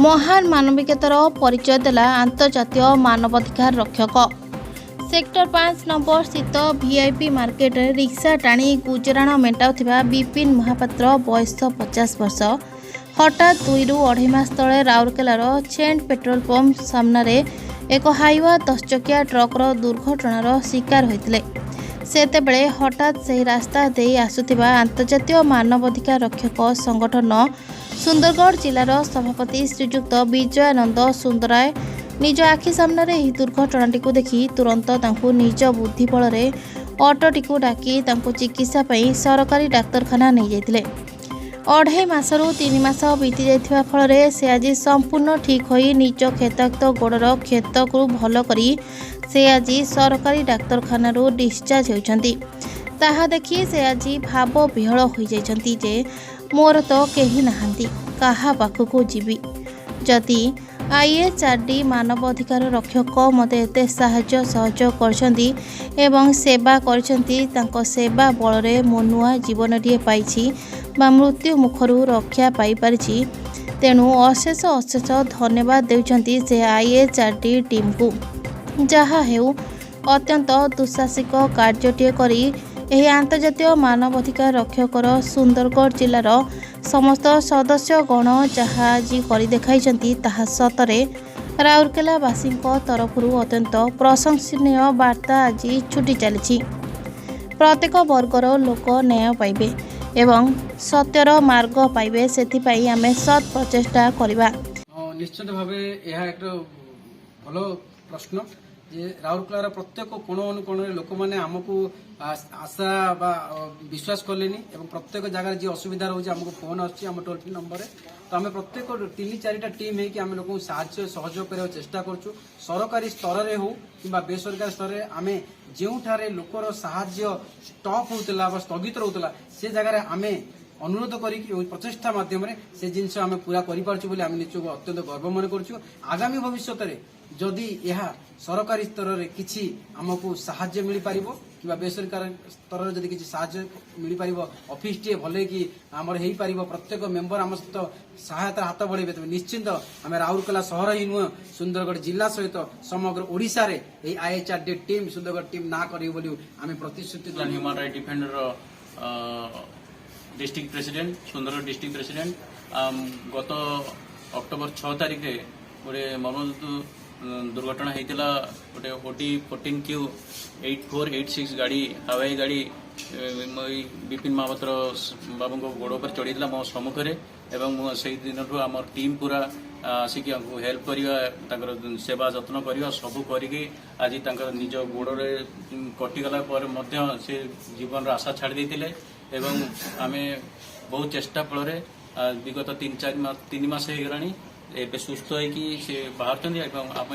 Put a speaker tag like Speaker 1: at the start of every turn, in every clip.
Speaker 1: महान मानविकतार परिचय देला अंतर्जातीय मानवाधिकार रक्षक। सेक्टर 5 नंबर स्थित वीआईपी मार्केट रिक्शा टाणी गुजराण मेटाउथिबा विपिन महापात्र बयस 50 वर्ष हठात 2 ରୁ 2.5 मास तले राउरकेलार चेंट पेट्रोल पंप सामने एक हाइवा 10 चकिया ट्रकर दुर्घटनार शिकार होते सेतेबेले हठात से रास्ता दे आसुथिबा अंतर्जातीय मानवाधिकार रक्षक संगठन सुंदरगढ़ जिलार सभापति श्रीजुक्त विजयानंद सुंदराय निज आखि सामने यह दुर्घटना देखि तुरंत निज बुद्धि बल ऑटोटी डाकी चिकित्सा सरकारी डाक्तरखाना नहीं जाते। 2.5 मासरू 3 मास बीती जाइथिबा फल से आज संपूर्ण ठीक होई निज क्षेत्राक्त गोड़र क्षत को भल करी से आज सरकारी डाक्तरखाना डिस्चार्ज होइछंती। ताहा देखि से आज भाव विहल हो जाइछंती जे मोर तो केही नाहांती काहा पाखकू जीवी जदि आईएचआरडी मानवाधिकार रक्षक मते एते साहाय्य सहयोग करछंती एवं सेवा करछंती तांको सेवा बलरे मनुआ जीवनटिए पाइछि बा मृत्यु मुखरू रक्षा पाई परिछि। तेणु अशेष अशेष धन्यवाद देउछंती से आईएचआरडी टीम को जहा हेउ अत्यंत दुस्साहसिक कार्यटिए करी एही अंतर्जातीय मानवाधिकार रक्षकर सुंदरगढ़ जिलार समस्त सदस्य गण जहा आज कर देखाइछंती ताहा सतरे राउरकेला वासी तरफ अत्यंत प्रशंसनीय वार्ता आज छुटी चली। प्रत्येक वर्गर लोक न्याय पाइबे एवं सत्यर मार्ग पाइबे सेथिपाई आमे सत प्रचेष्टा करबा।
Speaker 2: निश्चित भावे यह एक भलो प्रश्न जे राउरकेलार प्रत्येक कोण अनुकोण लोक मैंने आमको आशा बा विश्वास कलेनी एवं प्रत्येक जगह जी असुविधा रोचे आमको फोन आम टोल फ्री नंबर तो आम प्रत्येक 3-4टा टीम है कि आम लोक साहाय्य सहयोग करने चेष्टा करूँ सरकारी स्तर में हो कि बेसरकारी स्तर में आम जो लोकर साहाय्य स्टॉप होता स्थगित रोला से जगह आम अनुरोध करी प्रचेषा मध्यम से जिनस आम पूरा करें निजक अत्यंत गर्व मन करूँ। आगामी भविष्य में जदि यह सरकारी स्तर में किसी आमको साहाय्य मिल पार कि बेसरकारी स्तर में जदि किसी साहाय्य मिल पार ऑफिस टे भले कि आमर हो पार प्रत्येक मेंबर आम सहित सहायता हाथ बढ़े तेज निश्चिंत आम राउरकेला सहर ही नुह सुंदरगढ़ जिला सहित समग्र ओडिशा रे एही आईएचआरडी टीम सुंदरगढ़ टीम ना करें आम प्रतिश्रुति।
Speaker 3: Human right defender district president Sundargarh district president गत अक्टोबर 6 तारिख रे गोटे मर्मन्तुद दुर्घटना होता गोटे ओटी 14Q 8486 गाड़ी हवाई गाड़ी विपिन महापात्र बाबू गोड़ पर चढ़ी मो सम्मुखें एवं से दिन आम टीम पूरा आसिक हेल्प करवा सेवा जत्न करवा सबू करी आज निज गोड़े कटिगला पर से जीवन आशा छाड़ देते एवं आम बहुत चेष्टा फल विगत 3 मास हो गलानी एवं सुस्थ होगी से बाहर आम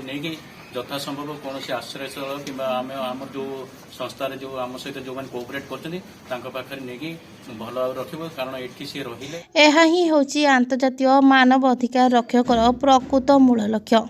Speaker 3: नहीं यथा संभव कौन आश्रयस्थल कि आम जो संस्था जो आम सहित जो कोऑपरेट कर नहीं भल रखिब कारण ये सी रही।
Speaker 1: यह ही होची अंतर्जातीय मानव अधिकार रक्षकर प्रकृत मूल लक्ष्य।